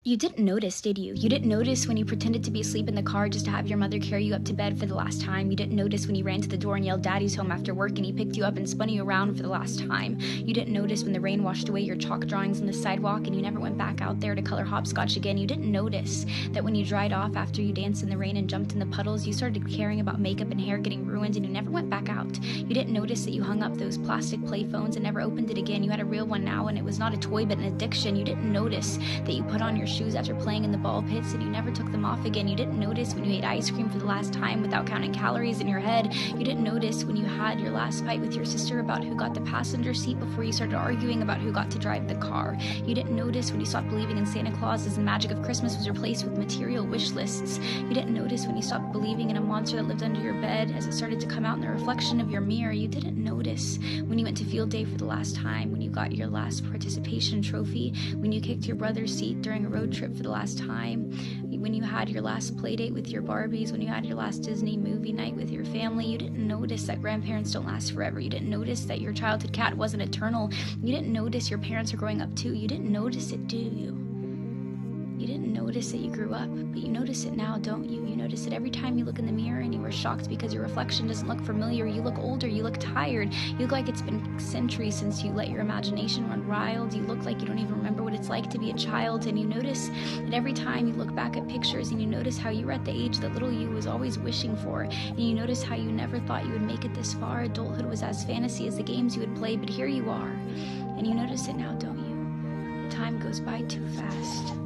You didn't notice, did you? You didn't notice when you pretended to be asleep in the car just to have your mother carry you up to bed for the last time. You didn't notice when you ran to the door and yelled "Daddy's home" after work and he picked you up and spun you around for the last time. You didn't notice when the rain washed away your chalk drawings on the sidewalk and you never went back out there to color hopscotch again. You didn't notice that when you dried off after you danced in the rain and jumped in the puddles, you started caring about makeup and hair getting ruined and you never went back out. You didn't notice that you hung up those plastic play phones and never opened it again. You had a real one now and it was not a toy but an addiction. You didn't notice that you put on your shoes after playing in the ball pits and you never took them off again. You didn't notice when you ate ice cream for the last time without counting calories in your head. You didn't notice when you had your last fight with your sister about who got the passenger seat before you started arguing about who got to drive the car. You didn't notice when you stopped believing in Santa Claus as the magic of Christmas was replaced with material wish lists. You didn't notice when you stopped believing in a monster that lived under your bed as it started to come out in the reflection of your mirror. You didn't notice when you went to field day for the last time, when you got your last participation trophy, when you kicked your brother's seat during a road trip for the last time, when you had your last play date with your Barbies, when you had your last Disney movie night with your family. You didn't notice that grandparents don't last forever. You didn't notice that your childhood cat wasn't eternal. You didn't notice your parents are growing up too. You didn't notice it, do you? You didn't notice that you grew up, but you notice it now, don't you? You notice it every time you look in the mirror and you are shocked because your reflection doesn't look familiar. You look older, you look tired, you look like it's been centuries since you let your imagination run wild. You look like you don't even remember what it's like to be a child, and you notice that every time you look back at pictures and you notice how you were at the age that little you was always wishing for, and you notice how you never thought you would make it this far. Adulthood was as fantasy as the games you would play, but here you are, and you notice it now, don't you? Time goes by too fast.